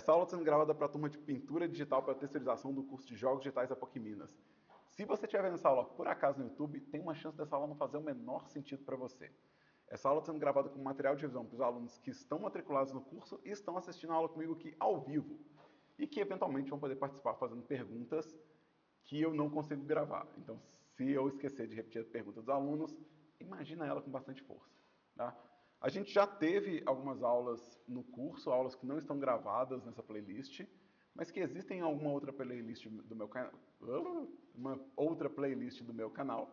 Essa aula está sendo gravada para a turma de pintura digital para terceirização do curso de Jogos Digitais da PUC Minas. Se você estiver vendo essa aula por acaso no YouTube, tem uma chance dessa aula não fazer o menor sentido para você. Essa aula está sendo gravada com material de revisão para os alunos que estão matriculados no curso e estão assistindo a aula comigo aqui ao vivo. E que eventualmente vão poder participar fazendo perguntas que eu não consigo gravar. Então, se eu esquecer de repetir a pergunta dos alunos, imagina ela com bastante força. Tá? A gente já teve algumas aulas no curso, aulas que não estão gravadas nessa playlist, mas que existem em alguma outra playlist do meu canal,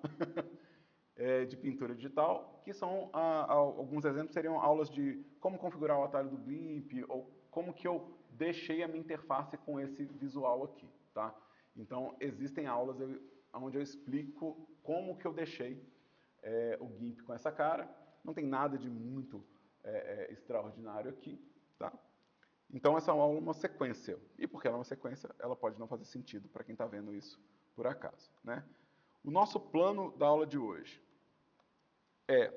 de pintura digital, que são alguns exemplos seriam aulas de como configurar o atalho do GIMP ou como que eu deixei a minha interface com esse visual aqui, tá? Então existem aulas onde eu explico como que eu deixei o GIMP com essa cara. Não tem nada de muito extraordinário aqui, tá? Então essa aula é uma sequência. E porque ela é uma sequência, ela pode não fazer sentido para quem está vendo isso por acaso, né? O nosso plano da aula de hoje é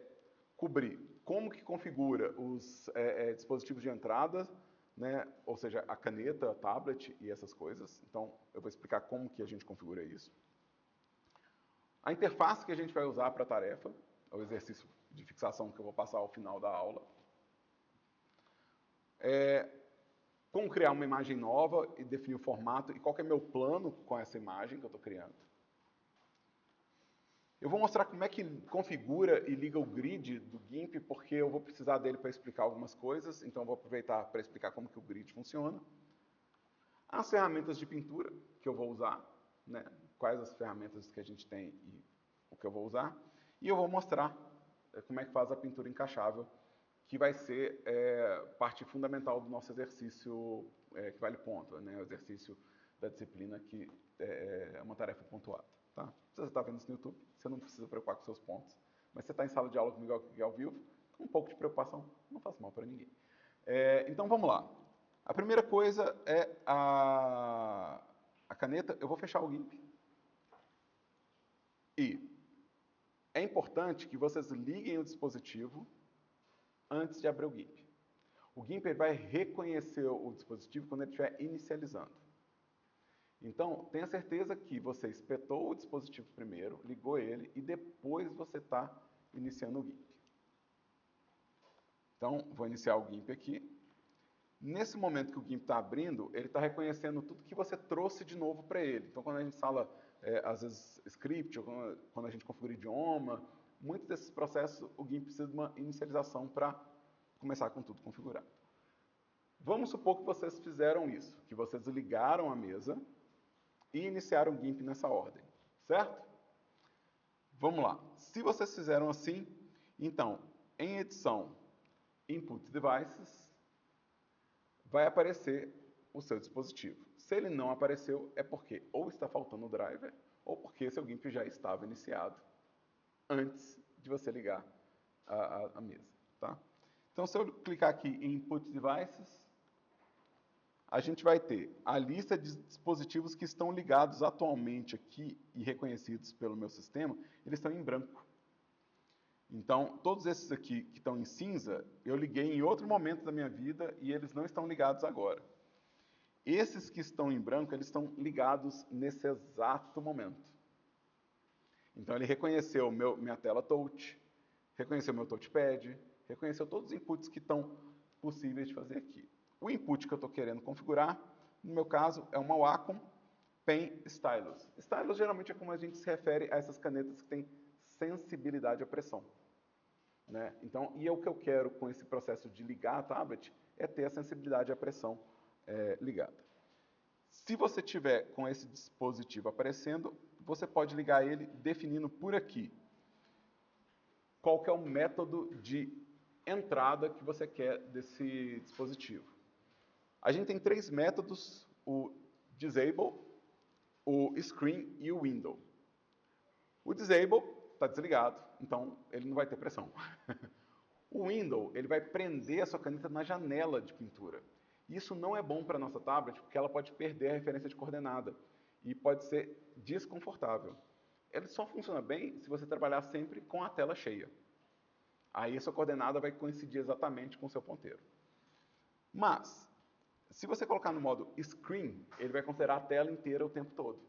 cobrir como que configura os dispositivos de entrada, né? Ou seja, a caneta, a tablet e essas coisas. Então eu vou explicar como que a gente configura isso. A interface que a gente vai usar para a tarefa, é o exercício de fixação que eu vou passar ao final da aula. Como criar uma imagem nova e definir o formato e qual que é meu plano com essa imagem que eu estou criando. Eu vou mostrar como é que configura e liga o grid do GIMP, porque eu vou precisar dele para explicar algumas coisas, então eu vou aproveitar para explicar como que o grid funciona. As ferramentas de pintura que eu vou usar, né? Quais as ferramentas que a gente tem e o que eu vou usar. E eu vou mostrar como é que faz a pintura encaixável, que vai ser parte fundamental do nosso exercício que vale ponto, né? O exercício da disciplina que é uma tarefa pontuada. Tá? Se você está vendo isso no YouTube, você não precisa preocupar com seus pontos. Mas se você está em sala de aula comigo aqui ao vivo, um pouco de preocupação não faz mal para ninguém. Então vamos lá. A primeira coisa é a caneta. Eu vou fechar o GIMP. E é importante que vocês liguem o dispositivo antes de abrir o GIMP. O GIMP vai reconhecer o dispositivo quando ele estiver inicializando. Então, tenha certeza que você espetou o dispositivo primeiro, ligou ele e depois você está iniciando o GIMP. Então, vou iniciar o GIMP aqui. Nesse momento que o GIMP está abrindo, ele está reconhecendo tudo que você trouxe de novo para ele. Então, quando a gente fala, às vezes, script, ou quando a gente configura idioma, muitos desses processos o GIMP precisa de uma inicialização para começar com tudo configurado. Vamos supor que vocês fizeram isso, que vocês ligaram a mesa e iniciaram o GIMP nessa ordem, certo? Vamos lá. Se vocês fizeram assim, então, em edição Input Devices, vai aparecer o seu dispositivo. Se ele não apareceu, é porque ou está faltando o driver, ou porque seu GIMP já estava iniciado antes de você ligar a mesa. Tá? Então, se eu clicar aqui em Input Devices, a gente vai ter a lista de dispositivos que estão ligados atualmente aqui e reconhecidos pelo meu sistema, eles estão em branco. Então, todos esses aqui que estão em cinza, eu liguei em outro momento da minha vida e eles não estão ligados agora. Esses que estão em branco, eles estão ligados nesse exato momento. Então, ele reconheceu minha tela touch, reconheceu meu touchpad, reconheceu todos os inputs que estão possíveis de fazer aqui. O input que eu estou querendo configurar, no meu caso, é uma Wacom Pen Stylus. Stylus geralmente é como a gente se refere a essas canetas que têm sensibilidade à pressão. Né? Então, e é o que eu quero com esse processo de ligar a tablet, é ter a sensibilidade à pressão ligada. Se você tiver com esse dispositivo aparecendo, você pode ligar ele definindo por aqui qual que é o método de entrada que você quer desse dispositivo. A gente tem três métodos, o Disable, o Screen e o Window. O Disable está desligado, então ele não vai ter pressão. O Window, ele vai prender a sua caneta na janela de pintura. Isso não é bom para a nossa tablet, porque ela pode perder a referência de coordenada e pode ser desconfortável. Ele só funciona bem se você trabalhar sempre com a tela cheia. Aí a sua coordenada vai coincidir exatamente com o seu ponteiro. Mas, Se você colocar no modo Screen, ele vai considerar a tela inteira o tempo todo.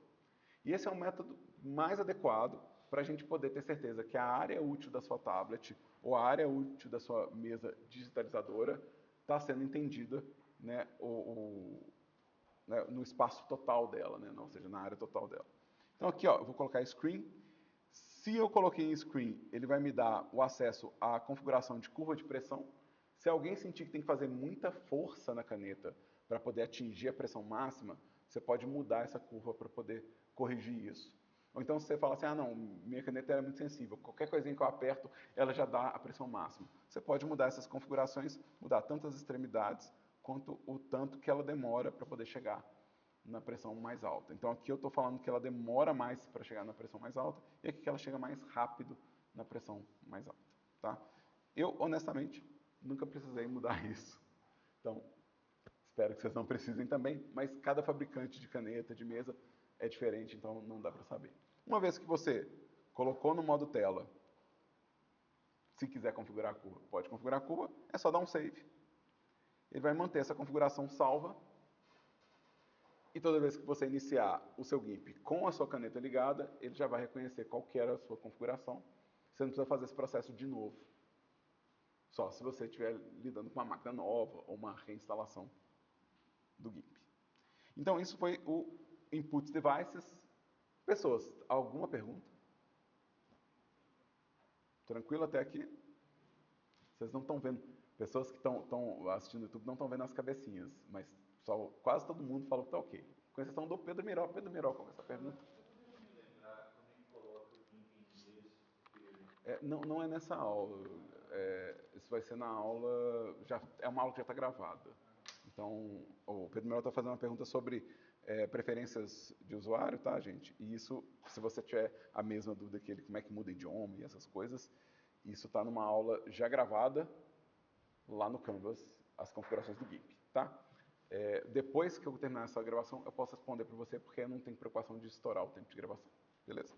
E esse é o método mais adequado para a gente poder ter certeza que a área útil da sua tablet ou a área útil da sua mesa digitalizadora está sendo entendida, né, né, no espaço total dela, né, ou seja, na área total dela. Então aqui, ó, eu vou colocar Screen. Se eu coloquei em Screen, ele vai me dar o acesso à configuração de curva de pressão. Se alguém sentir que tem que fazer muita força na caneta para poder atingir a pressão máxima, você pode mudar essa curva para poder corrigir isso. Ou então você fala assim, ah não, minha caneta é muito sensível, qualquer coisinha que eu aperto, ela já dá a pressão máxima. Você pode mudar essas configurações, mudar tanto as extremidades, quanto o tanto que ela demora para poder chegar na pressão mais alta. Então aqui eu estou falando que ela demora mais para chegar na pressão mais alta, e aqui que ela chega mais rápido na pressão mais alta. Tá? Eu, honestamente, nunca precisei mudar isso. Então, espero que vocês não precisem também, mas cada fabricante de caneta, de mesa, é diferente, então não dá para saber. Uma vez que você colocou no modo tela, se quiser configurar a curva, pode configurar a curva, é só dar um save. Ele vai manter essa configuração salva, e toda vez que você iniciar o seu GIMP com a sua caneta ligada, ele já vai reconhecer qual que era a sua configuração. Você não precisa fazer esse processo de novo. Só se você estiver lidando com uma máquina nova ou uma reinstalação do GIMP. Então, isso foi o Input Devices. Pessoas, alguma pergunta? Tranquilo até aqui? Vocês não estão vendo. Pessoas que estão assistindo o YouTube não estão vendo as cabecinhas, mas quase todo mundo falou que está ok. Com exceção do Pedro Miró. Pedro Miró, qual é essa pergunta? Não é nessa aula. Isso vai ser na aula. É uma aula que já está gravada. Então, o Pedro Miró está fazendo uma pergunta sobre preferências de usuário, tá, gente? E isso, se você tiver a mesma dúvida que ele, como é que muda idioma e essas coisas, isso está numa aula já gravada lá no Canvas, as configurações do GIMP, tá? Depois que eu terminar essa gravação, eu posso responder para você, porque eu não tenho preocupação de estourar o tempo de gravação, beleza?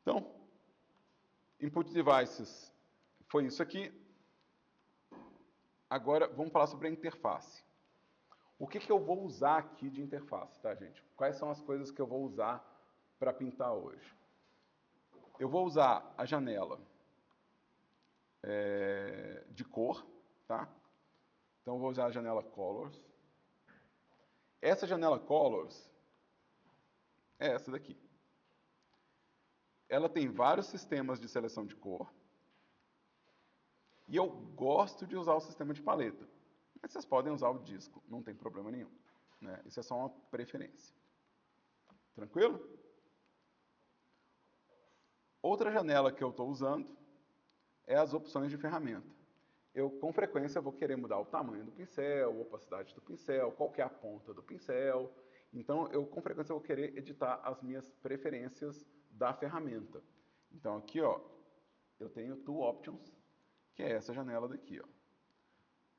Então, Input Devices foi isso aqui. Agora, vamos falar sobre a interface. O que eu vou usar aqui de interface, tá, gente? Quais são as coisas que eu vou usar para pintar hoje? Eu vou usar a janela de cor, tá? Então, eu vou usar a janela Colors. Essa janela Colors é essa daqui. Ela tem vários sistemas de seleção de cor. E eu gosto de usar o sistema de paleta. Mas vocês podem usar o disco, não tem problema nenhum. Né? Isso é só uma preferência. Tranquilo? Outra janela que eu estou usando é as opções de ferramenta. Eu, com frequência, vou querer mudar o tamanho do pincel, a opacidade do pincel, qual que é a ponta do pincel. Então, eu, com frequência, vou querer editar as minhas preferências da ferramenta. Então, aqui, ó, eu tenho Tool Options, que é essa janela daqui, ó.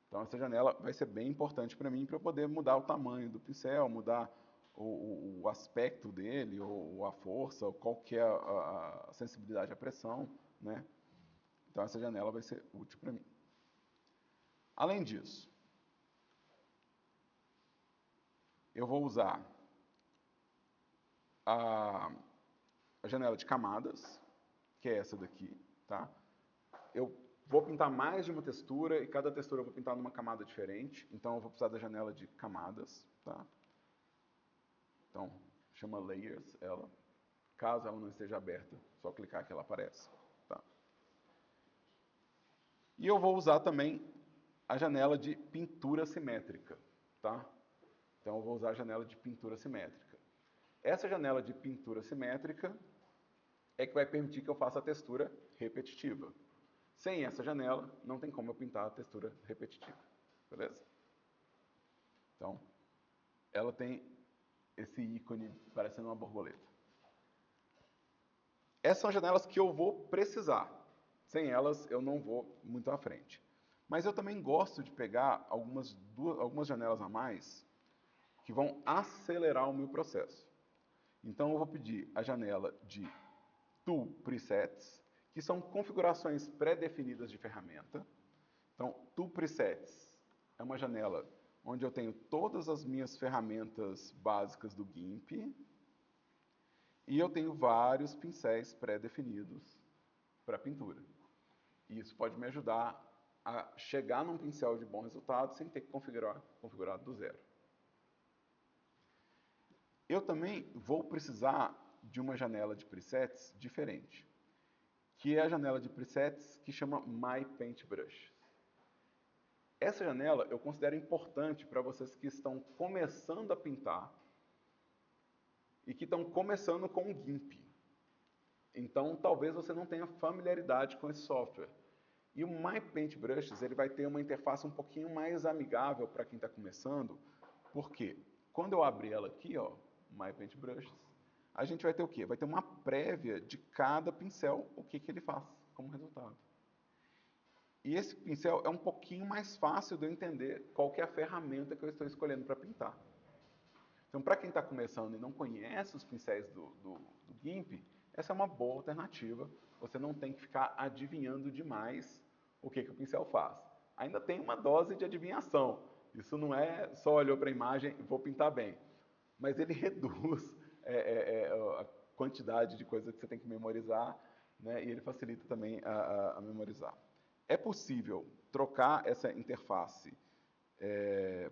Então, essa janela vai ser bem importante para mim, para eu poder mudar o tamanho do pincel, mudar o aspecto dele, ou a força, ou qual que é a sensibilidade à pressão, né? Então, essa janela vai ser útil para mim. Além disso, eu vou usar a janela de camadas, que é essa daqui, tá? Eu vou pintar mais de uma textura e cada textura eu vou pintar numa camada diferente, então eu vou precisar da janela de camadas, tá? Então, chama Layers ela. Caso ela não esteja aberta, só clicar que ela aparece, tá? E eu vou usar também a janela de pintura simétrica, tá? Então eu vou usar a janela de pintura simétrica. Essa janela de pintura simétrica é que vai permitir que eu faça a textura repetitiva. Sem essa janela, não tem como eu pintar a textura repetitiva, beleza? Então, ela tem esse ícone parecendo uma borboleta. Essas são janelas que eu vou precisar. Sem elas, eu não vou muito à frente. Mas eu também gosto de pegar algumas janelas a mais que vão acelerar o meu processo. Então, eu vou pedir a janela de Tool Presets, que são configurações pré-definidas de ferramenta. Então, Tool Presets é uma janela onde eu tenho todas as minhas ferramentas básicas do GIMP e eu tenho vários pincéis pré-definidos para pintura. E isso pode me ajudar a chegar num pincel de bom resultado sem ter que configurar do zero. Eu também vou precisar de uma janela de presets diferente, que é a janela de presets que chama My Paintbrush. Essa janela eu considero importante para vocês que estão começando a pintar e que estão começando com o GIMP. Então, talvez você não tenha familiaridade com esse software. E o My Paintbrushes ele vai ter uma interface um pouquinho mais amigável para quem está começando, porque quando eu abrir ela aqui, ó, My Paintbrushes, a gente vai ter o quê? Vai ter uma prévia de cada pincel, o que ele faz como resultado. E esse pincel é um pouquinho mais fácil de eu entender qual que é a ferramenta que eu estou escolhendo para pintar. Então, para quem está começando e não conhece os pincéis do GIMP, essa é uma boa alternativa. Você não tem que ficar adivinhando demais o que o pincel faz. Ainda tem uma dose de adivinhação. Isso não é só olhou para a imagem e vou pintar bem. Mas ele reduz a quantidade de coisas que você tem que memorizar, né, e ele facilita também a memorizar. É possível trocar essa interface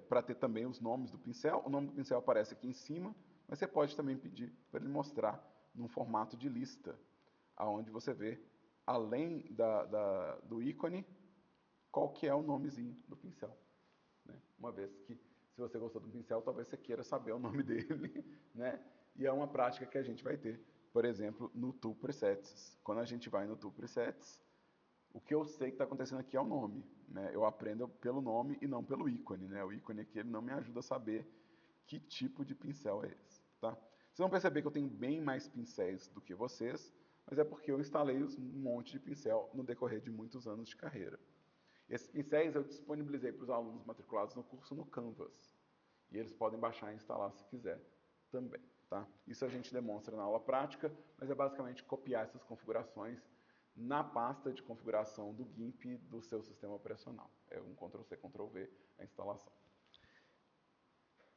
para ter também os nomes do pincel. O nome do pincel aparece aqui em cima, mas você pode também pedir para ele mostrar num formato de lista, aonde você vê, além do ícone, qual que é o nomezinho do pincel. Né? Uma vez que, se você gostou do pincel, talvez você queira saber o nome dele, né? E é uma prática que a gente vai ter, por exemplo, no Tool Presets. Quando a gente vai no Tool Presets, o que eu sei que está acontecendo aqui é o nome. Né? Eu aprendo pelo nome e não pelo ícone. Né? O ícone aqui ele não me ajuda a saber que tipo de pincel é esse. Tá? Vocês vão perceber que eu tenho bem mais pincéis do que vocês, mas é porque eu instalei um monte de pincel no decorrer de muitos anos de carreira. Esses pincéis eu disponibilizei para os alunos matriculados no curso no Canvas. E eles podem baixar e instalar se quiser também. Tá? Isso a gente demonstra na aula prática, mas é basicamente copiar essas configurações na pasta de configuração do GIMP do seu sistema operacional. É um Ctrl+C, Ctrl+V a instalação.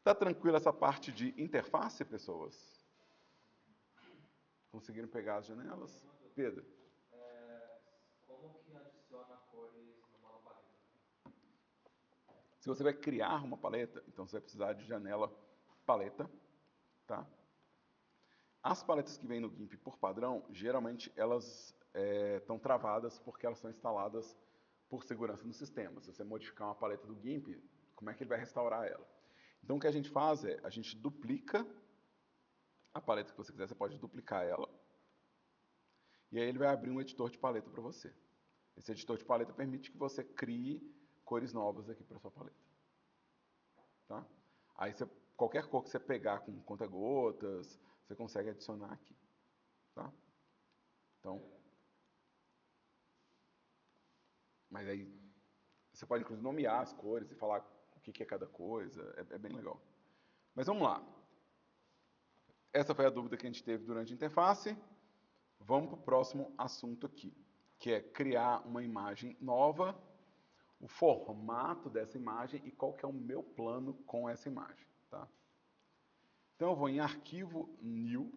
Tá tranquila essa parte de interface, pessoas? Conseguiram pegar as janelas? Pedro? Como que adiciona cores numa paleta? Se você vai criar uma paleta, então você vai precisar de janela paleta, tá? As paletas que vêm no GIMP por padrão, geralmente elas estão travadas porque elas são instaladas por segurança no sistema. Se você modificar uma paleta do GIMP, como é que ele vai restaurar ela? Então o que a gente faz é, a gente duplica a paleta que você quiser, você pode duplicar ela, e aí ele vai abrir um editor de paleta para você. Esse editor de paleta permite que você crie cores novas aqui para sua paleta. Tá? Aí qualquer cor que você pegar com conta-gotas, você consegue adicionar aqui. Tá? Então, mas aí você pode inclusive nomear as cores e falar o que é cada coisa, é bem legal. Mas vamos lá. Essa foi a dúvida que a gente teve durante a interface. Vamos para o próximo assunto aqui, que é criar uma imagem nova, o formato dessa imagem e qual que é o meu plano com essa imagem. Tá? Então eu vou em Arquivo, New,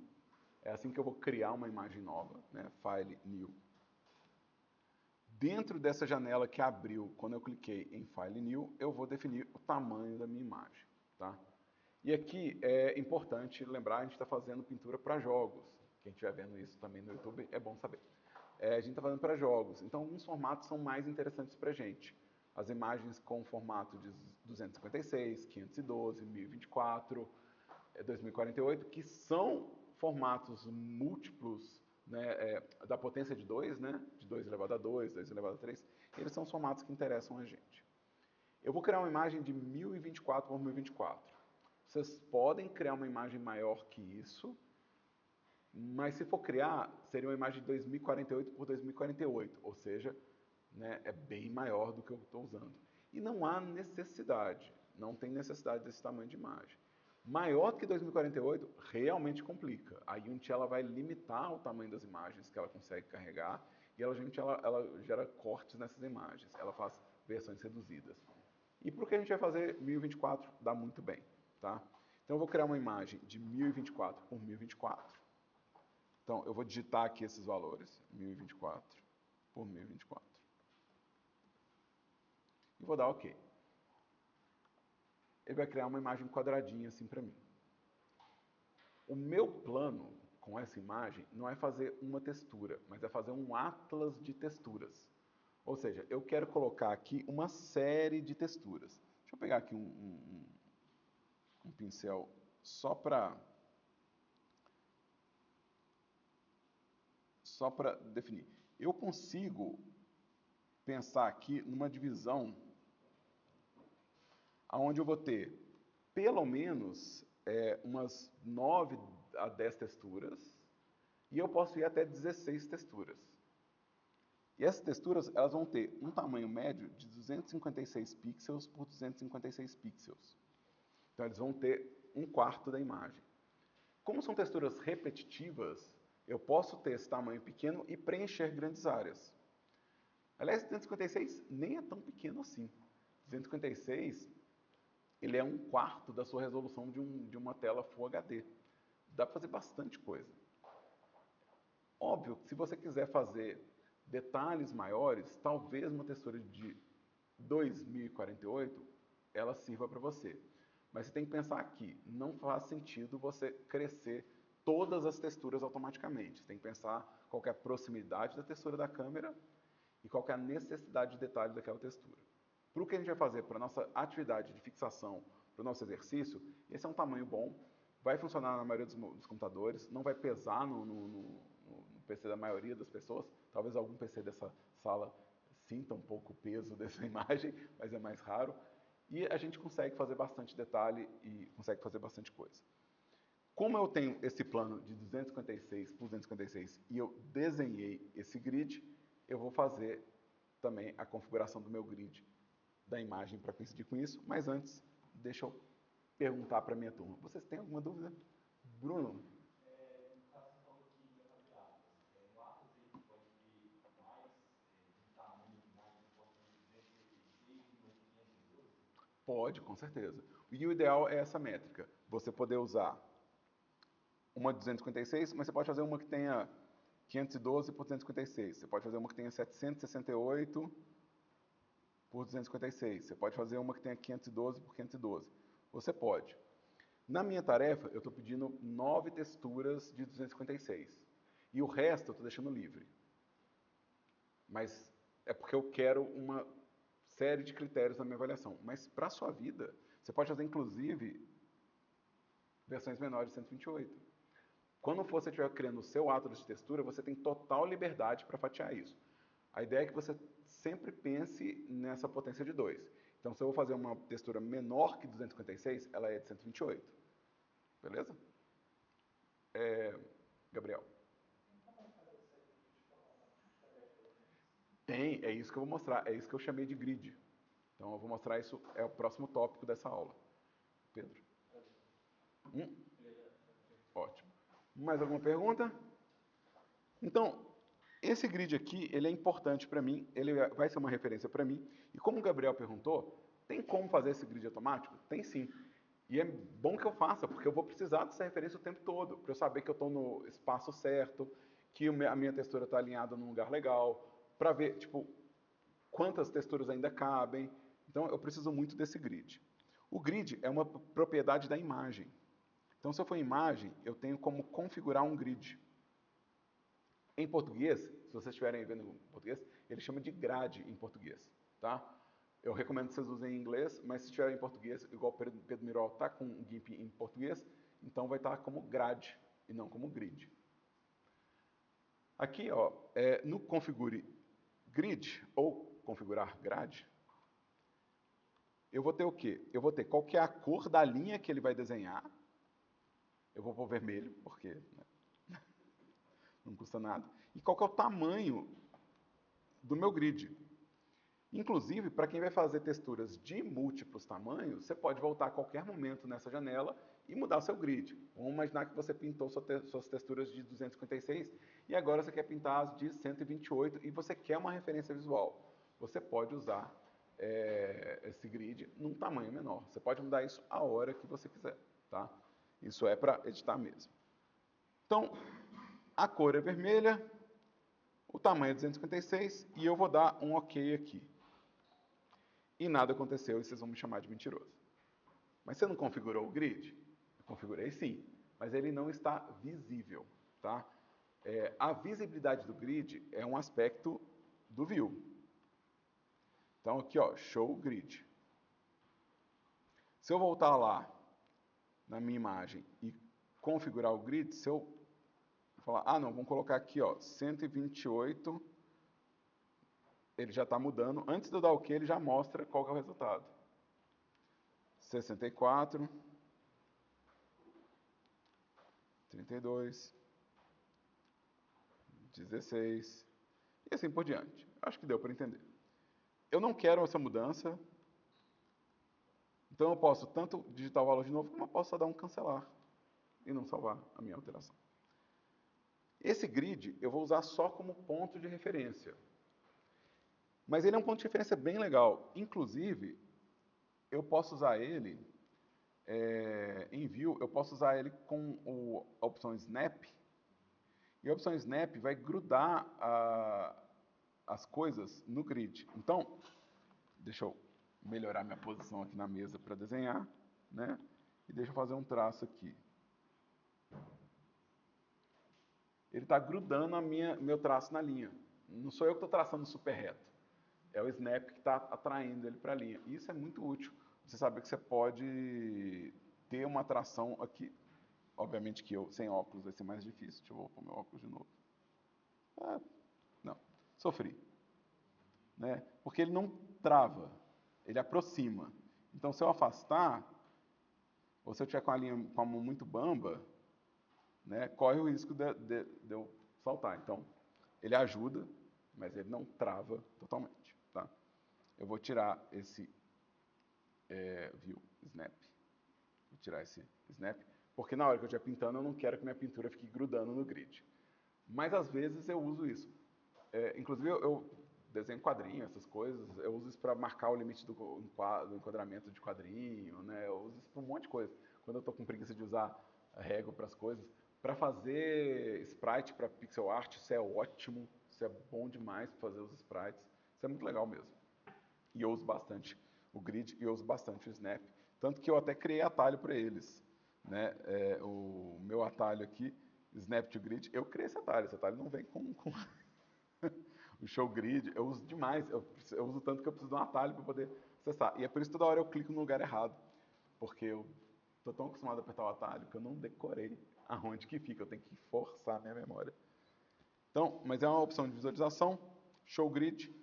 é assim que eu vou criar uma imagem nova, né? File, New. Dentro dessa janela que abriu, quando eu cliquei em File New, eu vou definir o tamanho da minha imagem. Tá? E aqui é importante lembrar, a gente está fazendo pintura para jogos. Quem estiver vendo isso também no YouTube, é bom saber. A gente está fazendo para jogos, então alguns formatos são mais interessantes para a gente. As imagens com formato de 256, 512, 1024, 2048, que são formatos múltiplos, né, da potência de 2, né, de 2 elevado a 2, 2 elevado a 3, eles são os formatos que interessam a gente. Eu vou criar uma imagem de 1024 por 1024. Vocês podem criar uma imagem maior que isso, mas se for criar, seria uma imagem de 2048 por 2048, ou seja, né, é bem maior do que eu estou usando. E não há necessidade, não tem necessidade desse tamanho de imagem. Maior do que 2048 realmente complica. A Unity ela vai limitar o tamanho das imagens que ela consegue carregar e ela gera cortes nessas imagens. Ela faz versões reduzidas. E para o que a gente vai fazer, 1024 dá muito bem, tá? Então eu vou criar uma imagem de 1024 por 1024. Então eu vou digitar aqui esses valores, 1024 por 1024. E vou dar OK. Ele vai criar uma imagem quadradinha assim para mim. O meu plano com essa imagem não é fazer uma textura, mas é fazer um atlas de texturas. Ou seja, eu quero colocar aqui uma série de texturas. Deixa eu pegar aqui um pincel só para definir. Eu consigo pensar aqui numa divisão onde eu vou ter pelo menos umas 9 a 10 texturas e eu posso ir até 16 texturas. E essas texturas elas vão ter um tamanho médio de 256 pixels por 256 pixels. Então eles vão ter um quarto da imagem. Como são texturas repetitivas, eu posso ter esse tamanho pequeno e preencher grandes áreas. Aliás, 256 nem é tão pequeno assim. 256 ele é um quarto da sua resolução de uma tela Full HD. Dá para fazer bastante coisa. Óbvio que se você quiser fazer detalhes maiores, talvez uma textura de 2048 ela sirva para você. Mas você tem que pensar aqui, não faz sentido você crescer todas as texturas automaticamente. Você tem que pensar qual é a proximidade da textura da câmera e qual é a necessidade de detalhe daquela textura. Para o que a gente vai fazer para a nossa atividade de fixação, para o nosso exercício, esse é um tamanho bom, vai funcionar na maioria dos computadores, não vai pesar no PC da maioria das pessoas, talvez algum PC dessa sala sinta um pouco o peso dessa imagem, mas é mais raro. E a gente consegue fazer bastante detalhe e consegue fazer bastante coisa. Como eu tenho esse plano de 256 por 256 e eu desenhei esse grid, eu vou fazer também a configuração do meu grid da imagem para coincidir com isso, mas antes, deixa eu perguntar para a minha turma. Vocês têm alguma dúvida? Bruno? No caso, você falou que ia fazer atlas. No atlas ele pode ter mais de um tamanho de imagem, pode ter 256 e uma de 512? Pode, com certeza. E o ideal é essa métrica. Você poder usar uma de 256, mas você pode fazer uma que tenha 512 por 256. Você pode fazer uma que tenha 768 por 256. Você pode fazer uma que tenha 512 por 512. Você pode. Na minha tarefa, eu estou pedindo 9 texturas de 256. E o resto eu estou deixando livre. Mas é porque eu quero uma série de critérios na minha avaliação. Mas para a sua vida, você pode fazer inclusive versões menores de 128. Quando você estiver criando o seu atlas de textura, você tem total liberdade para fatiar isso. A ideia é que você sempre pense nessa potência de 2. Então, se eu vou fazer uma textura menor que 256, ela é de 128. Beleza? Gabriel. Tem, é isso que eu vou mostrar. É isso que eu chamei de grid. Então, eu vou mostrar isso, é o próximo tópico dessa aula. Pedro? Ótimo. Mais alguma pergunta? Então, esse grid aqui, ele é importante para mim, ele vai ser uma referência para mim. E como o Gabriel perguntou, tem como fazer esse grid automático? Tem sim. E é bom que eu faça, porque eu vou precisar dessa referência o tempo todo, para eu saber que eu estou no espaço certo, que a minha textura está alinhada num lugar legal, para ver, tipo, quantas texturas ainda cabem. Então, eu preciso muito desse grid. O grid é uma propriedade da imagem. Então, se eu for imagem, eu tenho como configurar um grid. Em português, se vocês estiverem vendo em português, ele chama de grade em português, tá? Eu recomendo que vocês usem em inglês, mas se estiver em português, igual o Pedro Mirol está com o GIMP em português, então vai estar como grade e não como grid. Aqui, ó, no configure grid ou configurar grade, eu vou ter o quê? Eu vou ter qual que é a cor da linha que ele vai desenhar. Eu vou pôr vermelho, porque não custa nada. E qual que é o tamanho do meu grid. Inclusive, para quem vai fazer texturas de múltiplos tamanhos, você pode voltar a qualquer momento nessa janela e mudar o seu grid. Vamos imaginar que você pintou suas texturas de 256 e agora você quer pintar as de 128 e você quer uma referência visual. Você pode usar esse grid num tamanho menor. Você pode mudar isso a hora que você quiser, tá? Isso é para editar mesmo. Então, a cor é vermelha, o tamanho é 256 e eu vou dar um OK aqui. E nada aconteceu e vocês vão me chamar de mentiroso. Mas você não configurou o grid? Eu configurei sim, mas ele não está visível, tá? A visibilidade do grid é um aspecto do view. Então aqui, ó, show grid. Se eu voltar lá na minha imagem e configurar o grid, se eu falar, ah não, vamos colocar aqui, ó, 128, ele já está mudando. Antes de eu dar o OK, ele já mostra qual que é o resultado. 64, 32, 16 e assim por diante. Acho que deu para entender. Eu não quero essa mudança, então eu posso tanto digitar o valor de novo, como eu posso só dar um cancelar e não salvar a minha alteração. Esse grid eu vou usar só como ponto de referência. Mas ele é um ponto de referência bem legal. Inclusive, eu posso usar ele em View, eu posso usar ele com a opção Snap. E a opção Snap vai grudar as coisas no grid. Então, deixa eu melhorar minha posição aqui na mesa para desenhar, né? E deixa eu fazer um traço aqui. Ele está grudando meu traço na linha. Não sou eu que estou traçando super reto. É o Snap que está atraindo ele para a linha. E isso é muito útil. Você sabe que você pode ter uma tração aqui. Obviamente que eu, sem óculos, vai ser mais difícil. Deixa eu pôr meu óculos de novo. Não, sofri. Né? Porque ele não trava, ele aproxima. Então, se eu afastar, ou se eu tiver com a mão muito bamba, né, corre o risco de eu saltar. Então, ele ajuda, mas ele não trava totalmente. Tá? Eu vou tirar esse view, snap. Vou tirar esse snap, porque na hora que eu estiver pintando, eu não quero que minha pintura fique grudando no grid. Mas às vezes eu uso isso. Inclusive eu desenho quadrinho, essas coisas, eu uso isso para marcar o limite do enquadramento de quadrinho, né? Eu uso isso para um monte de coisa. Quando eu estou com preguiça de usar régua para as coisas, para fazer sprite para pixel art, isso é ótimo, isso é bom demais para fazer os sprites, isso é muito legal mesmo. E eu uso bastante o grid e eu uso bastante o snap, tanto que eu até criei atalho para eles, né? O meu atalho aqui, snap to grid, eu criei esse atalho não vem com o show grid, eu uso demais, eu uso tanto que eu preciso de um atalho para poder acessar. E é por isso que toda hora eu clico no lugar errado, porque eu estou tão acostumado a apertar o atalho que eu não decorei aonde que fica, eu tenho que forçar a minha memória. Então, mas é uma opção de visualização, show grid,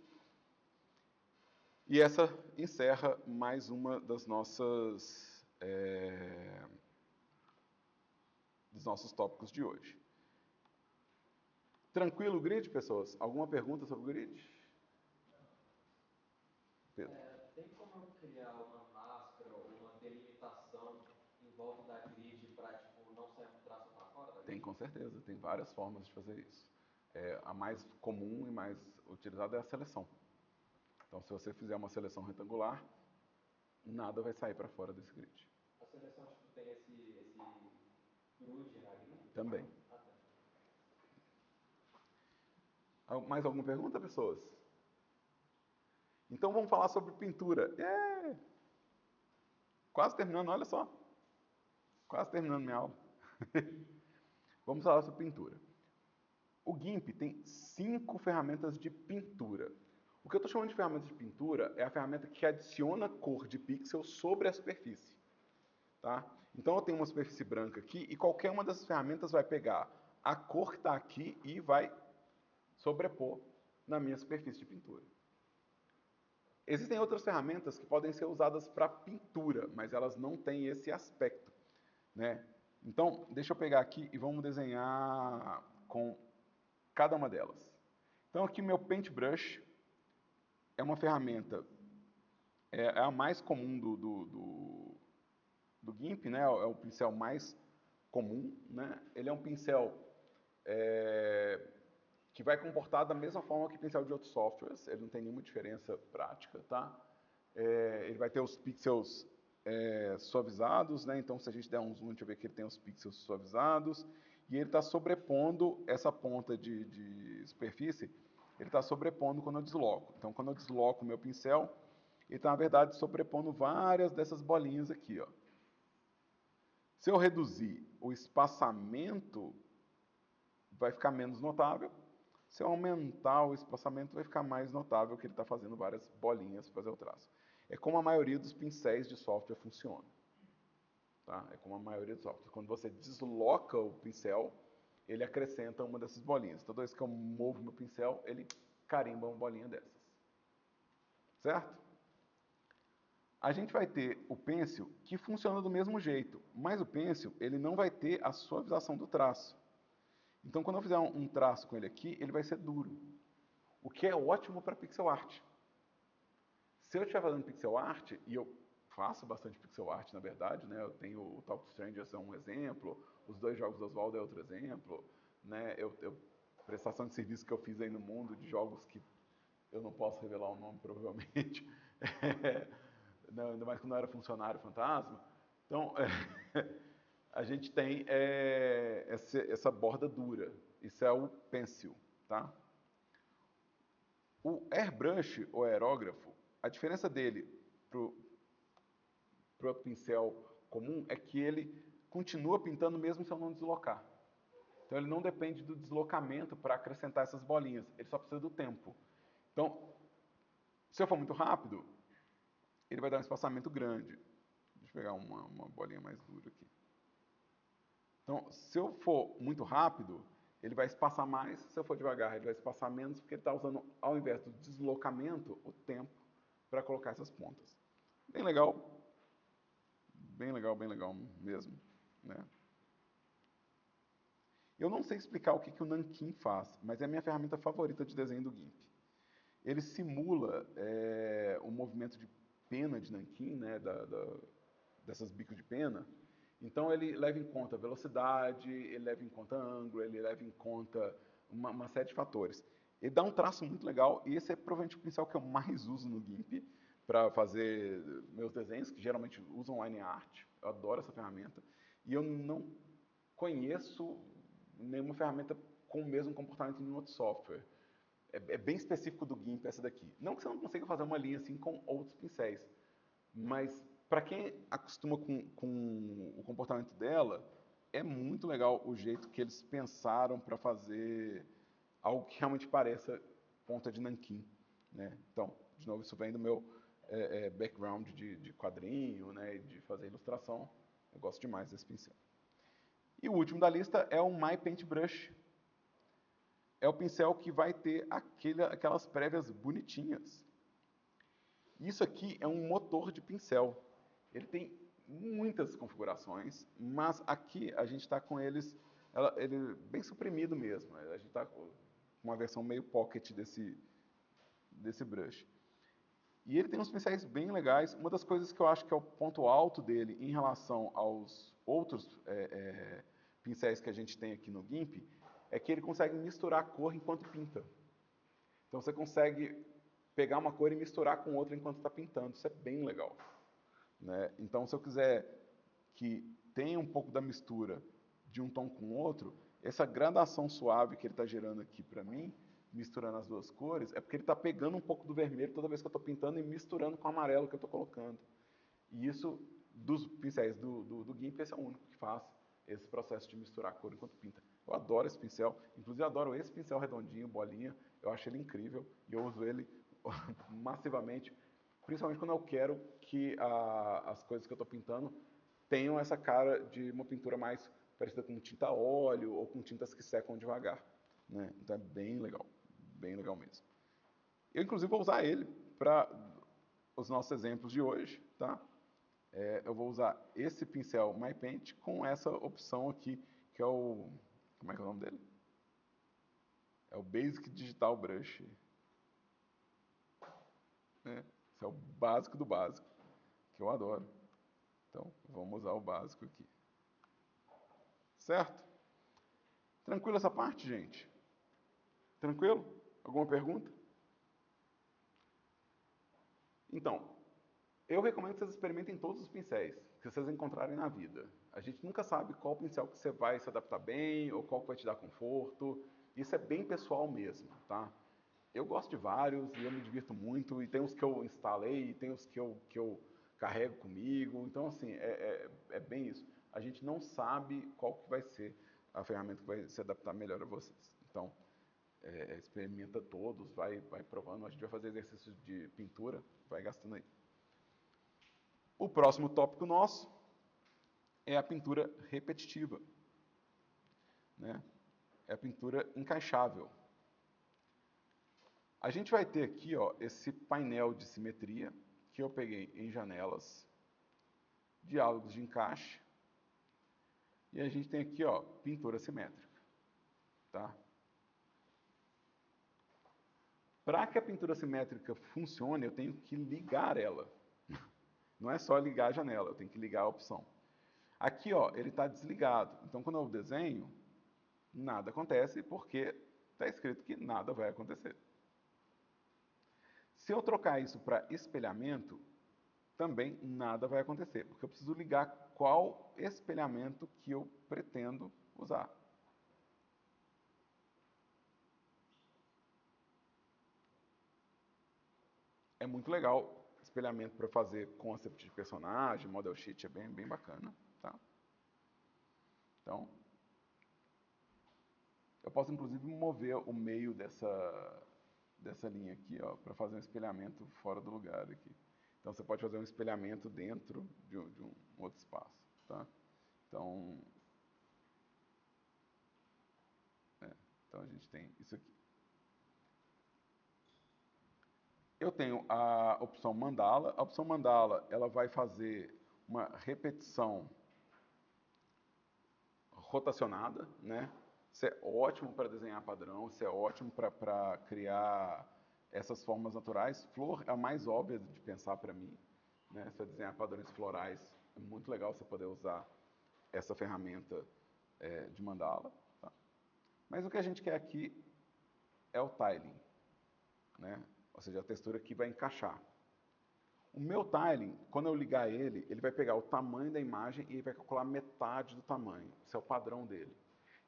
e essa encerra mais uma dos nossos tópicos de hoje. Tranquilo o grid, pessoas? Alguma pergunta sobre o grid? Pedro. Tem como eu criar uma máscara ou uma delimitação em volta da grid para tipo, não sair um traço para fora da grid? Tem, com certeza. Tem várias formas de fazer isso. A mais comum e mais utilizada é a seleção. Então, se você fizer uma seleção retangular, nada vai sair para fora desse grid. A seleção tipo, tem esse grude na grid? Também. Ah, tá. Mais alguma pergunta, pessoas? Então vamos falar sobre pintura. Quase terminando, olha só. Quase terminando minha aula. Vamos falar sobre pintura. O GIMP tem 5 ferramentas de pintura. O que eu estou chamando de ferramenta de pintura é a ferramenta que adiciona cor de pixel sobre a superfície. Tá? Então eu tenho uma superfície branca aqui e qualquer uma dessas ferramentas vai pegar a cor que está aqui e vai sobrepor na minha superfície de pintura. Existem outras ferramentas que podem ser usadas para pintura, mas elas não têm esse aspecto, né? Então, deixa eu pegar aqui e vamos desenhar com cada uma delas. Então, aqui o meu Paintbrush é uma ferramenta, é a mais comum do GIMP, né? É o pincel mais comum, né? Ele é um pincel que vai comportar da mesma forma que pincel de outros softwares, ele não tem nenhuma diferença prática, tá? Ele vai ter os pixels suavizados, né? Então, se a gente der um zoom, a gente vai ver que ele tem os pixels suavizados. E ele está sobrepondo essa ponta de superfície, ele está sobrepondo quando eu desloco. Então, quando eu desloco o meu pincel, ele está, na verdade, sobrepondo várias dessas bolinhas aqui, ó. Se eu reduzir o espaçamento, vai ficar menos notável. Se eu aumentar o espaçamento, vai ficar mais notável que ele está fazendo várias bolinhas para fazer o traço. É como a maioria dos pincéis de software funciona. Tá? É como a maioria dos softwares. Quando você desloca o pincel, ele acrescenta uma dessas bolinhas. Toda vez que eu movo meu pincel, ele carimba uma bolinha dessas. Certo? A gente vai ter o pêncil que funciona do mesmo jeito, mas o pêncil ele não vai ter a suavização do traço. Então, quando eu fizer um traço com ele aqui, ele vai ser duro. O que é ótimo para pixel art. Se eu estiver fazendo pixel art, e eu faço bastante pixel art, na verdade, né? Eu tenho o Talk to Strangers é um exemplo, os 2 jogos do Oswald é outro exemplo, né? Prestação de serviço que eu fiz aí no mundo, de jogos que eu não posso revelar o nome, provavelmente. Não, ainda mais quando eu era funcionário fantasma. Então, a gente tem essa borda dura. Isso é o pencil, tá? O airbrush, ou aerógrafo, a diferença dele para o pincel comum é que ele continua pintando mesmo se eu não deslocar. Então ele não depende do deslocamento para acrescentar essas bolinhas, ele só precisa do tempo. Então, se eu for muito rápido, ele vai dar um espaçamento grande. Deixa eu pegar uma bolinha mais dura aqui. Então, se eu for muito rápido, ele vai espaçar mais. Se eu for devagar, ele vai espaçar menos, porque ele está usando, ao invés do deslocamento, o tempo para colocar essas pontas. Bem legal. Bem legal mesmo. Né? Eu não sei explicar o que o Nankin faz, mas é a minha ferramenta favorita de desenho do GIMP. Ele simula o movimento de pena de Nankin, né, dessas bicos de pena. Então ele leva em conta velocidade, ele leva em conta ângulo, ele leva em conta uma série de fatores. Ele dá um traço muito legal e esse é provavelmente o pincel que eu mais uso no GIMP para fazer meus desenhos, que geralmente usam Line Art. Eu adoro essa ferramenta. E eu não conheço nenhuma ferramenta com o mesmo comportamento em nenhum outro software. É bem específico do GIMP essa daqui. Não que você não consiga fazer uma linha assim com outros pincéis, mas para quem acostuma com o comportamento dela, é muito legal o jeito que eles pensaram para fazer algo que realmente pareça ponta de nanquim. Né? Então, de novo, isso vem do meu background de quadrinho, né, de fazer ilustração. Eu gosto demais desse pincel. E o último da lista é o My Paintbrush. É o pincel que vai ter aquelas prévias bonitinhas. Isso aqui é um motor de pincel. Ele tem muitas configurações, mas aqui a gente está com ele bem suprimido mesmo. A gente está com uma versão meio pocket desse brush. E ele tem uns pincéis bem legais. Uma das coisas que eu acho que é o ponto alto dele em relação aos outros pincéis que a gente tem aqui no GIMP é que ele consegue misturar cor enquanto pinta. Então você consegue pegar uma cor e misturar com outra enquanto está pintando. Isso é bem legal. Né? Então, se eu quiser que tenha um pouco da mistura de um tom com outro, essa gradação suave que ele está gerando aqui para mim, misturando as duas cores, é porque ele está pegando um pouco do vermelho toda vez que eu estou pintando e misturando com o amarelo que eu estou colocando. E isso, dos pincéis do GIMP, esse é o único que faz esse processo de misturar a cor enquanto pinta. Eu adoro esse pincel, inclusive adoro esse pincel redondinho, bolinha, eu acho ele incrível e eu uso ele massivamente, principalmente quando eu quero que as coisas que eu estou pintando tenham essa cara de uma pintura mais parecida com tinta a óleo ou com tintas que secam devagar. Né? Então é bem legal mesmo. Eu, inclusive, vou usar ele para os nossos exemplos de hoje, tá? Eu vou usar esse pincel My Paint com essa opção aqui, que é o... Como é que é o nome dele? É o Basic Digital Brush. Esse é o básico do básico, que eu adoro. Então, vamos usar o básico aqui. Certo? Tranquilo essa parte, gente? Tranquilo? Alguma pergunta? Então, Eu recomendo que vocês experimentem todos os pincéis que vocês encontrarem na vida. A gente nunca sabe qual pincel que você vai se adaptar bem ou qual que vai te dar conforto. Isso é bem pessoal mesmo, tá? Eu gosto de vários e eu me divirto muito. E tem os que eu instalei, e tem os que eu carrego comigo. Então, assim, é bem isso. A gente não sabe qual que vai ser a ferramenta que vai se adaptar melhor a vocês. Então, experimenta todos, vai provando. A gente vai fazer exercícios de pintura, vai gastando aí. O próximo tópico nosso é a pintura repetitiva, né? É a pintura encaixável. A gente vai ter aqui, ó, esse painel de simetria que eu peguei em janelas, diálogos de encaixe, e a gente tem aqui, ó, pintura simétrica, tá? Para que a pintura simétrica funcione, eu tenho que ligar ela. Não é só ligar a janela, eu tenho que ligar a opção. Aqui, ó, ele está desligado. Então, quando eu desenho, nada acontece porque está escrito que nada vai acontecer. Se eu trocar isso para espelhamento, também nada vai acontecer, porque eu preciso ligar qual espelhamento que eu pretendo usar. É muito legal espelhamento para fazer concept de personagem, model sheet, é bem bacana, tá? Então, eu posso inclusive mover o meio dessa linha aqui, ó, para fazer um espelhamento fora do lugar aqui. Então você pode fazer um espelhamento dentro de um outro espaço, tá? Então, então a gente tem isso aqui. Eu tenho a opção mandala. A opção mandala, ela vai fazer uma repetição rotacionada, né? Isso é ótimo para desenhar padrão, isso é ótimo para criar essas formas naturais. Flor é a mais óbvia de pensar para mim, né? Você desenhar padrões florais, é muito legal você poder usar essa ferramenta de mandala. Tá? Mas o que a gente quer aqui é o tiling, né? Ou seja, a textura que vai encaixar. O meu tiling, quando eu ligar ele, ele vai pegar o tamanho da imagem e ele vai calcular metade do tamanho. Esse é o padrão dele.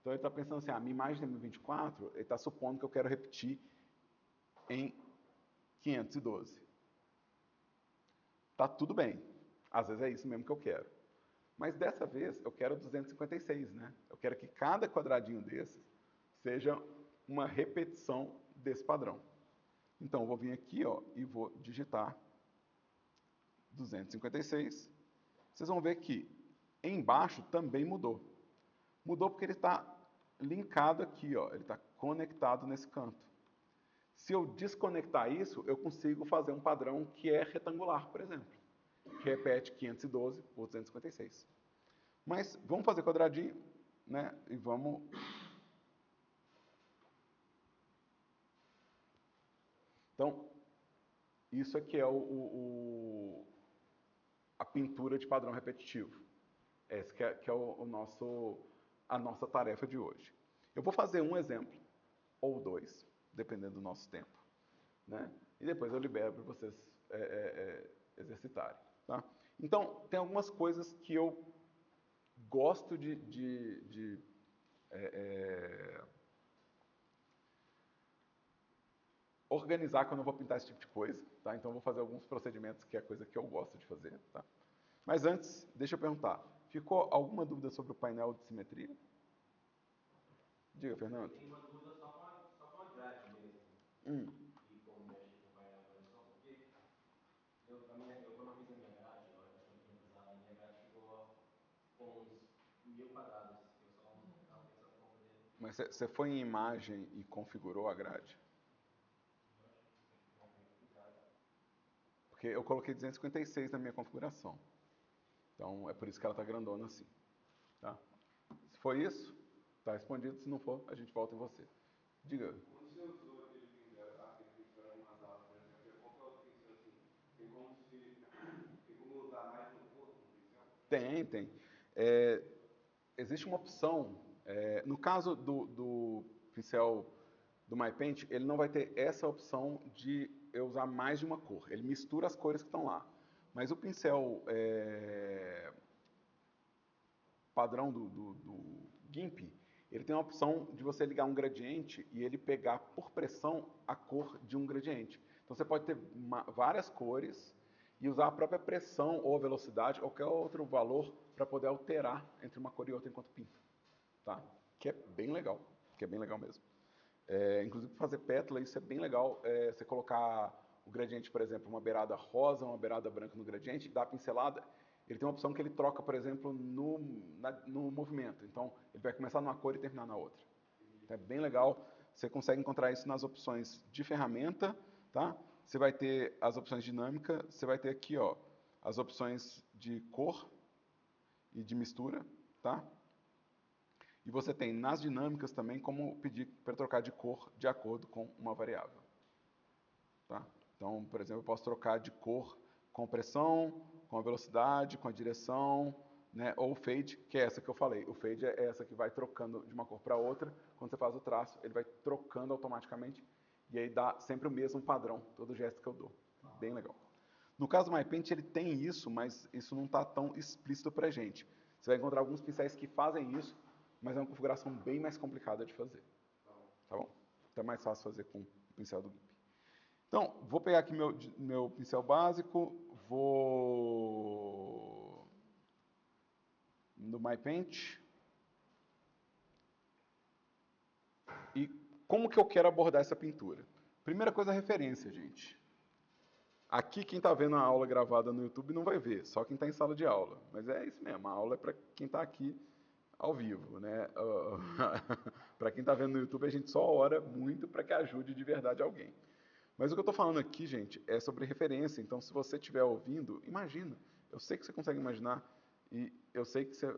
Então ele está pensando assim, a minha imagem tem 1024, ele está supondo que eu quero repetir em 512. Tá tudo bem. Às vezes é isso mesmo que eu quero. Mas dessa vez eu quero 256, né? Eu quero que cada quadradinho desses seja uma repetição desse padrão. Então eu vou vir aqui, ó, e vou digitar 256. Vocês vão ver que embaixo também mudou. Mudou porque ele está linkado aqui, ó, ele está conectado nesse canto. Se eu desconectar isso, eu consigo fazer um padrão que é retangular, por exemplo, que repete 512 por 256. Mas vamos fazer quadradinho, né? E vamos... Então, isso aqui é a pintura de padrão repetitivo. Esse que é a nossa tarefa de hoje. Eu vou fazer um exemplo, ou dois, dependendo do nosso tempo. Né? E depois eu libero para vocês exercitarem. Tá? Então, tem algumas coisas que eu gosto de organizar quando eu vou pintar esse tipo de coisa. Tá? Então, eu vou fazer alguns procedimentos que é coisa que eu gosto de fazer. Tá? Mas antes, deixa eu perguntar. Ficou alguma dúvida sobre o painel de simetria? Diga, Fernando. Tem uma dúvida só com a grade mesmo. E como mexe com o painel de projeção, porque quando eu fiz a minha grade, na hora que eu tinha finalizado, a minha grade ficou com uns 1000 quadrados. Eu só estava pensando como fazer. Mas você foi em imagem e configurou a grade? Porque eu coloquei 256 na minha configuração. Então, é por isso que ela está grandona assim. Tá? Se for isso, está respondido. Se não for, a gente volta em você. Diga. Quando você usou aquele pincel arremessado, por exemplo, qual que é o outro pincel assim? Tem como usar mais de um ponto no pincel? Tem. Existe uma opção. No caso do pincel do MyPaint, ele não vai ter essa opção de eu usar mais de uma cor. Ele mistura as cores que estão lá. Mas o pincel padrão do GIMP, ele tem a opção de você ligar um gradiente e ele pegar por pressão a cor de um gradiente. Então você pode ter várias cores e usar a própria pressão ou a velocidade, ou qualquer outro valor, para poder alterar entre uma cor e outra enquanto pinta. Tá? Que é bem legal, mesmo. Inclusive, fazer pétala, isso é bem legal. Você colocar o gradiente, por exemplo, uma beirada rosa, uma beirada branca no gradiente, dá a pincelada, ele tem uma opção que ele troca, por exemplo, no movimento. Então, ele vai começar numa cor e terminar na outra. Então, é bem legal. Você consegue encontrar isso nas opções de ferramenta, tá? Você vai ter as opções dinâmica, você vai ter aqui, ó, as opções de cor e de mistura, tá? E você tem nas dinâmicas também como pedir para trocar de cor de acordo com uma variável. Tá? Então, por exemplo, eu posso trocar de cor com pressão, com a velocidade, com a direção, né? Ou o fade, que é essa que eu falei. O fade é essa que vai trocando de uma cor para outra. Quando você faz o traço, ele vai trocando automaticamente e aí dá sempre o mesmo padrão, todo gesto que eu dou. Bem legal. No caso do MyPaint, ele tem isso, mas isso não está tão explícito para a gente. Você vai encontrar alguns pincéis que fazem isso, mas é uma configuração bem mais complicada de fazer. Tá bom? Então é mais fácil fazer com o pincel do GIMP. Então, vou pegar aqui meu pincel básico, vou no MyPaint. E como que eu quero abordar essa pintura? Primeira coisa, a referência, gente. Aqui, quem está vendo a aula gravada no YouTube não vai ver, só quem está em sala de aula. Mas é isso mesmo, a aula é para quem está aqui ao vivo, né? Para quem está vendo no YouTube, a gente só ora muito para que ajude de verdade alguém. Mas o que eu estou falando aqui, gente, é sobre referência. Então, se você estiver ouvindo, imagina. Eu sei que você consegue imaginar e eu sei que você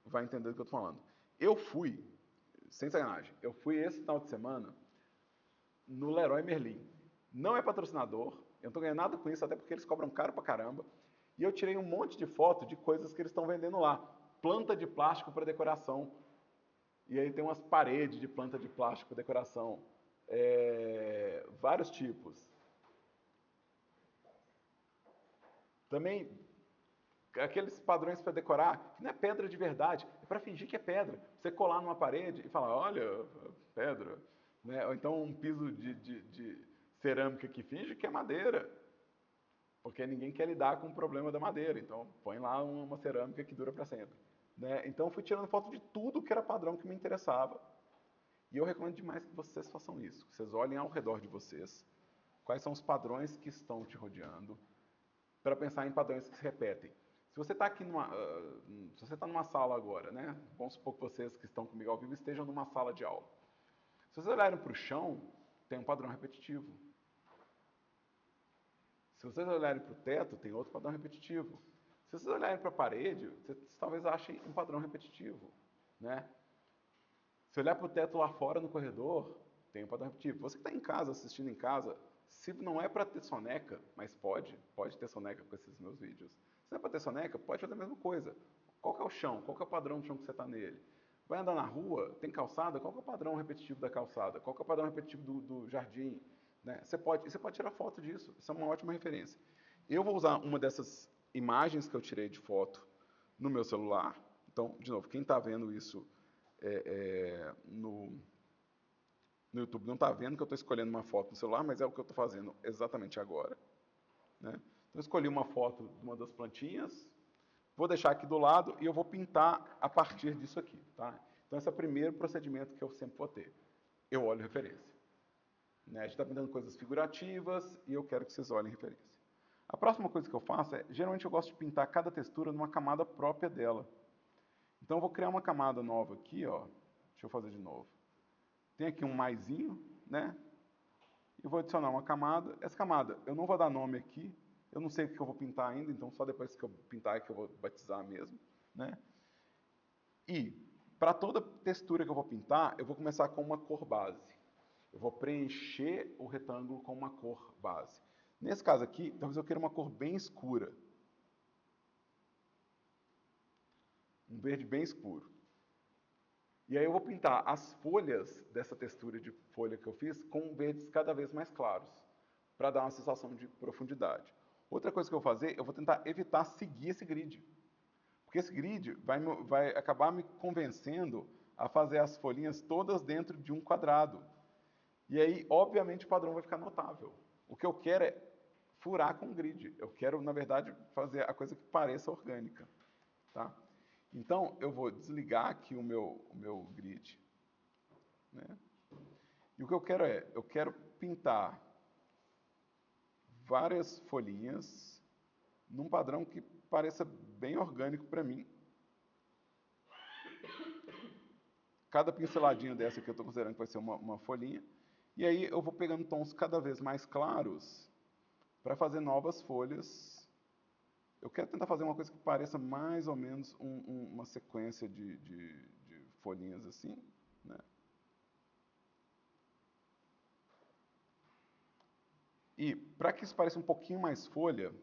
vai entender do que eu estou falando. Eu fui, sem sacanagem, eu fui esse final de semana no Leroy Merlin. Não é patrocinador, eu não estou ganhando nada com isso, até porque eles cobram caro pra caramba. E eu tirei um monte de foto de coisas que eles estão vendendo lá. Planta de plástico para decoração. E aí tem umas paredes de planta de plástico para decoração. Vários tipos. Também aqueles padrões para decorar, que não é pedra de verdade, é para fingir que é pedra. Você colar numa parede e falar, olha, pedra. Né? Ou então um piso de cerâmica que finge que é madeira. Porque ninguém quer lidar com o problema da madeira. Então, põe lá uma cerâmica que dura para sempre. Né? Então, eu fui tirando foto de tudo que era padrão que me interessava. E eu recomendo demais que vocês façam isso. Que vocês olhem ao redor de vocês. Quais são os padrões que estão te rodeando. Para pensar em padrões que se repetem. Se você está aqui se você está numa sala agora, né? Vamos supor que vocês que estão comigo ao vivo estejam numa sala de aula. Se vocês olharem para o chão, tem um padrão repetitivo. Se vocês olharem para o teto, tem outro padrão repetitivo. Se vocês olharem para a parede, vocês talvez achem um padrão repetitivo. Né? Se olhar para o teto lá fora no corredor, tem um padrão repetitivo. Você que está em casa, assistindo em casa, se não é para ter soneca, mas pode ter soneca com esses meus vídeos. Se não é para ter soneca, pode fazer a mesma coisa. Qual que é o chão? Qual que é o padrão do chão que você está nele? Vai andar na rua, tem calçada, qual que é o padrão repetitivo da calçada? Qual que é o padrão repetitivo do jardim? Né? Você pode tirar foto disso, isso é uma ótima referência. Eu vou usar uma dessas imagens que eu tirei de foto no meu celular. Então, de novo, quem está vendo isso no YouTube não está vendo que eu estou escolhendo uma foto no celular, mas é o que eu estou fazendo exatamente agora. Né? Então, eu escolhi uma foto de uma das plantinhas, vou deixar aqui do lado e eu vou pintar a partir disso aqui. Tá? Então, esse é o primeiro procedimento que eu sempre vou ter. Eu olho referência. Né? A gente está pintando coisas figurativas e eu quero que vocês olhem referência. A próxima coisa que eu faço geralmente eu gosto de pintar cada textura numa camada própria dela. Então eu vou criar uma camada nova aqui, ó. Deixa eu fazer de novo. Tem aqui um maisinho, né? E vou adicionar uma camada. Essa camada, eu não vou dar nome aqui. Eu não sei o que eu vou pintar ainda, então só depois que eu pintar é que eu vou batizar mesmo, né? E para toda textura que eu vou pintar, eu vou começar com uma cor base. Eu vou preencher o retângulo com uma cor base. Nesse caso aqui, talvez eu queira uma cor bem escura. Um verde bem escuro. E aí eu vou pintar as folhas dessa textura de folha que eu fiz com verdes cada vez mais claros, para dar uma sensação de profundidade. Outra coisa que eu vou fazer, eu vou tentar evitar seguir esse grid. Porque esse grid vai acabar me convencendo a fazer as folhinhas todas dentro de um quadrado. E aí, obviamente, o padrão vai ficar notável. O que eu quero é furar com o grid. Eu quero, na verdade, fazer a coisa que pareça orgânica. Tá? Então, eu vou desligar aqui o meu grid. Né? E o que eu quero pintar várias folhinhas num padrão que pareça bem orgânico para mim. Cada pinceladinha dessa aqui eu estou considerando que vai ser uma folhinha. E aí eu vou pegando tons cada vez mais claros para fazer novas folhas. Eu quero tentar fazer uma coisa que pareça mais ou menos uma sequência de folhinhas assim. Né? E para que isso pareça um pouquinho mais folha,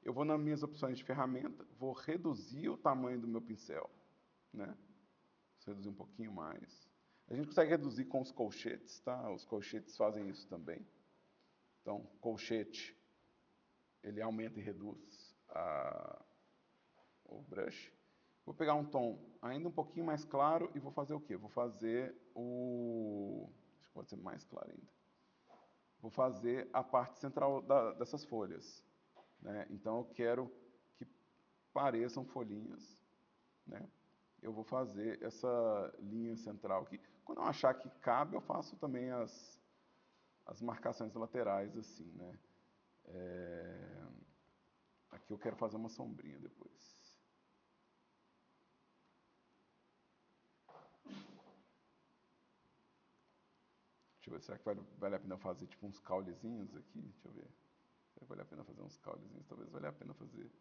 eu vou nas minhas opções de ferramenta, vou reduzir o tamanho do meu pincel. Né? Vou reduzir um pouquinho mais. A gente consegue reduzir com os colchetes, tá? Os colchetes fazem isso também. Então, colchete, ele aumenta e reduz o brush. Vou pegar um tom ainda um pouquinho mais claro e vou fazer o quê? Vou fazer acho que pode ser mais claro ainda. Vou fazer a parte central dessas folhas. Né? Então, eu quero que pareçam folhinhas. Né? Eu vou fazer essa linha central aqui. Quando eu achar que cabe, eu faço também as marcações laterais, assim, né? Aqui eu quero fazer uma sombrinha depois. Deixa eu ver, será que vale a pena fazer tipo uns caulezinhos aqui? Deixa eu ver. Será que vale a pena fazer uns caulezinhos? Talvez valha a pena fazer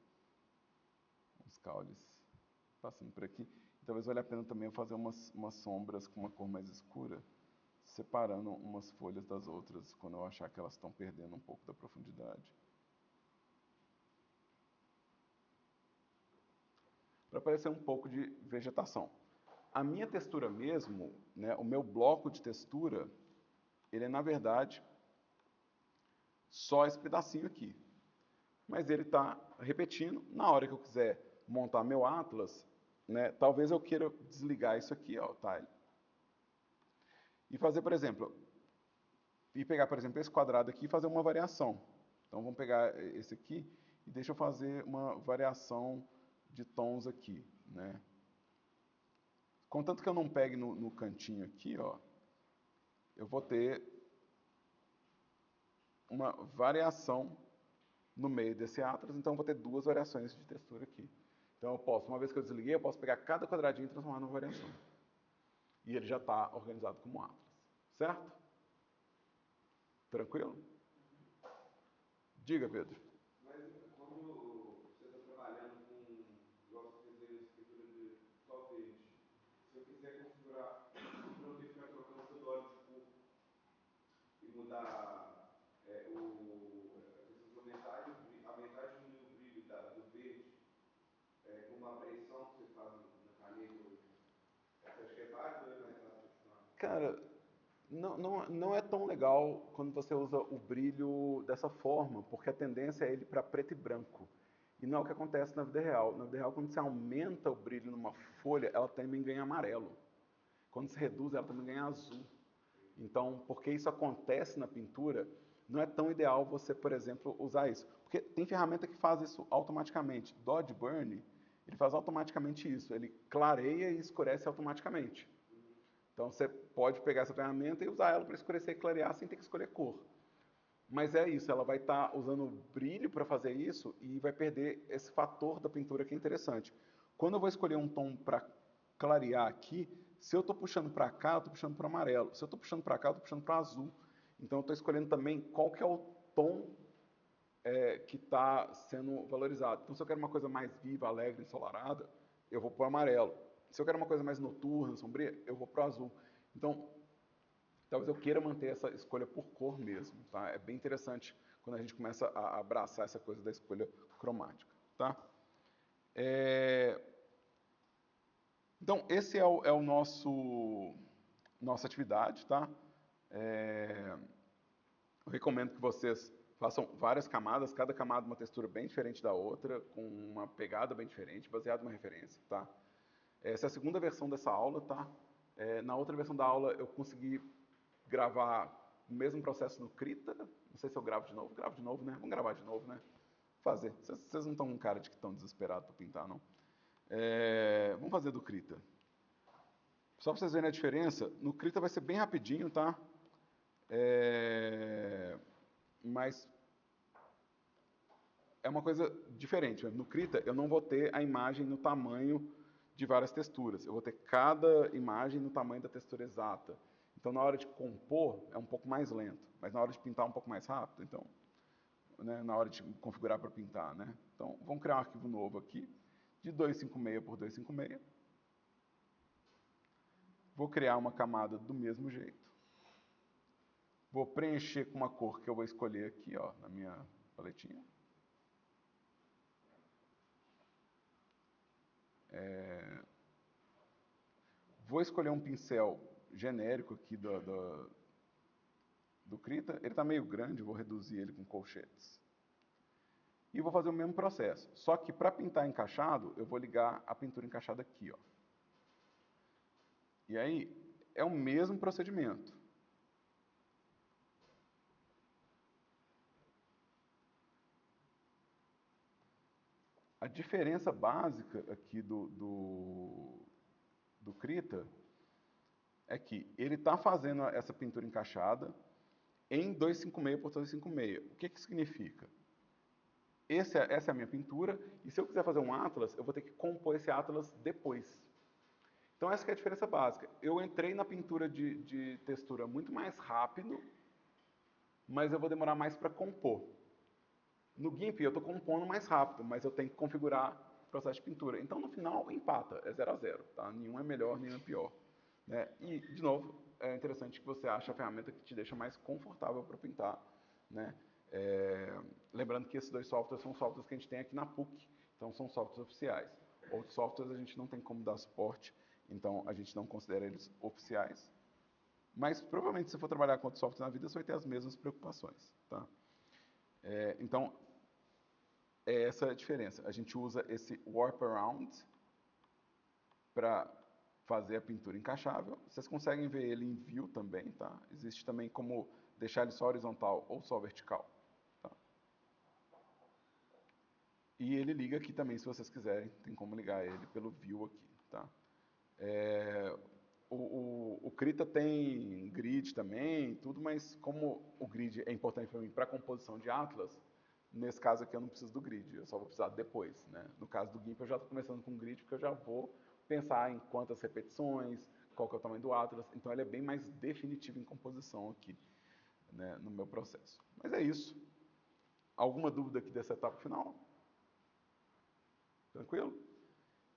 uns caules passando por aqui. E talvez valha a pena também eu fazer umas sombras com uma cor mais escura, separando umas folhas das outras, quando eu achar que elas estão perdendo um pouco da profundidade. Para aparecer um pouco de vegetação. A minha textura mesmo, né, o meu bloco de textura, ele é, na verdade, só esse pedacinho aqui. Mas ele está repetindo. Na hora que eu quiser montar meu atlas, né, talvez eu queira desligar isso aqui, ó, o tile. E fazer, por exemplo, pegar, por exemplo, esse quadrado aqui e fazer uma variação. Então, vamos pegar esse aqui e deixa eu fazer uma variação de tons aqui, né? Contanto que eu não pegue no cantinho aqui, ó, eu vou ter uma variação no meio desse atlas, então eu vou ter duas variações de textura aqui. Então eu posso, uma vez que eu desliguei, eu posso pegar cada quadradinho e transformar numa variação. E ele já está organizado como atlas. Certo? Tranquilo? Diga, Pedro. Mas quando você está trabalhando com, igual você fez aí, escritura de só verde, se eu quiser configurar para não ter que ficar trocando toda hora de cor e mudar a questão de aumentar e diminuir o brilho do verde, com uma pressão que você faz na caneta, você acha que é válido ou é mais fácil continuar? Cara, não é tão legal quando você usa o brilho dessa forma, porque a tendência é ele para preto e branco. E não é o que acontece na vida real. Na vida real, quando você aumenta o brilho numa folha, ela também ganha amarelo. Quando se reduz, ela também ganha azul. Então, porque isso acontece na pintura, não é tão ideal você, por exemplo, usar isso. Porque tem ferramenta que faz isso automaticamente. Dodge Burn, ele faz automaticamente isso. Ele clareia e escurece automaticamente. Então, você pode pegar essa ferramenta e usar ela para escurecer e clarear sem ter que escolher cor. Mas é isso, ela vai estar usando brilho para fazer isso e vai perder esse fator da pintura que é interessante. Quando eu vou escolher um tom para clarear aqui, se eu estou puxando para cá, eu estou puxando para amarelo. Se eu estou puxando para cá, eu estou puxando para azul. Então eu estou escolhendo também qual que é o tom que está sendo valorizado. Então se eu quero uma coisa mais viva, alegre, ensolarada, eu vou para o amarelo. Se eu quero uma coisa mais noturna, sombria, eu vou para o azul. Então, talvez eu queira manter essa escolha por cor mesmo, tá? É bem interessante quando a gente começa a abraçar essa coisa da escolha cromática, tá? Então, esse é o nossa atividade, tá? Eu recomendo que vocês Façam várias camadas, cada camada uma textura bem diferente da outra, com uma pegada bem diferente, baseado numa referência, tá? Essa é a segunda versão dessa aula, tá? Na outra versão da aula eu consegui gravar o mesmo processo no Krita. Não sei se eu gravo de novo, né? Vamos gravar de novo, né? Fazer. Vocês não estão com cara de que estão desesperados para pintar, não. Vamos fazer do Krita. Só para vocês verem a diferença, no Krita vai ser bem rapidinho, tá? Mas é uma coisa diferente. No Krita, eu não vou ter a imagem no tamanho de várias texturas. Eu vou ter cada imagem no tamanho da textura exata. Então, na hora de compor, é um pouco mais lento. Mas na hora de pintar, é um pouco mais rápido. Então, né, na hora de configurar para pintar, né? Então, vamos criar um arquivo novo aqui, de 256 por 256. Vou criar uma camada do mesmo jeito. Vou preencher com uma cor que eu vou escolher aqui, ó, na minha paletinha. Vou escolher um pincel genérico aqui do Krita. Ele está meio grande, vou reduzir ele com colchetes. E vou fazer o mesmo processo. Só que para pintar encaixado, eu vou ligar a pintura encaixada aqui, ó. E aí, é o mesmo procedimento. A diferença básica aqui do Krita é que ele está fazendo essa pintura encaixada em 256 por 256. O que significa? Essa é a minha pintura, e se eu quiser fazer um atlas, eu vou ter que compor esse atlas depois. Então essa que é a diferença básica. Eu entrei na pintura de textura muito mais rápido, mas eu vou demorar mais para compor. No GIMP eu estou compondo mais rápido, mas eu tenho que configurar o processo de pintura. Então no final empata, é 0 a 0. Tá? Nenhum é melhor, nenhum é pior. Né? E, de novo, é interessante que você ache a ferramenta que te deixa mais confortável para pintar. Né? Lembrando que esses dois softwares são softwares que a gente tem aqui na PUC, então são softwares oficiais. Outros softwares a gente não tem como dar suporte, então a gente não considera eles oficiais. Mas provavelmente se você for trabalhar com outros softwares na vida, você vai ter as mesmas preocupações. Tá? Então, essa é a diferença. A gente usa esse Warp Around para fazer a pintura encaixável. Vocês conseguem ver ele em View também, tá? Existe também como deixar ele só horizontal ou só vertical. Tá? E ele liga aqui também, se vocês quiserem. Tem como ligar ele pelo View aqui, tá? O Krita tem grid também, tudo, mas como o grid é importante para mim para a composição de atlas, nesse caso aqui eu não preciso do grid, eu só vou precisar depois. Né? No caso do GIMP eu já estou começando com o grid, porque eu já vou pensar em quantas repetições, qual que é o tamanho do atlas, então ele é bem mais definitivo em composição aqui, né, no meu processo. Mas é isso. Alguma dúvida aqui dessa etapa final? Tranquilo?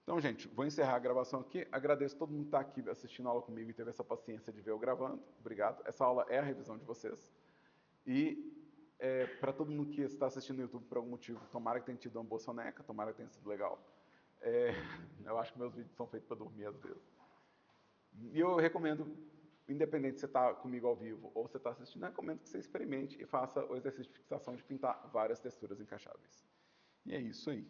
Então, gente, vou encerrar a gravação aqui. Agradeço a todo mundo que está aqui assistindo a aula comigo e teve essa paciência de ver eu gravando. Obrigado. Essa aula é a revisão de vocês. E para todo mundo que está assistindo no YouTube por algum motivo, tomara que tenha tido uma boa soneca, tomara que tenha sido legal. Eu acho que meus vídeos são feitos para dormir às vezes. E eu recomendo, independente se você está comigo ao vivo ou você está assistindo, eu recomendo que você experimente e faça o exercício de fixação de pintar várias texturas encaixáveis. E é isso aí.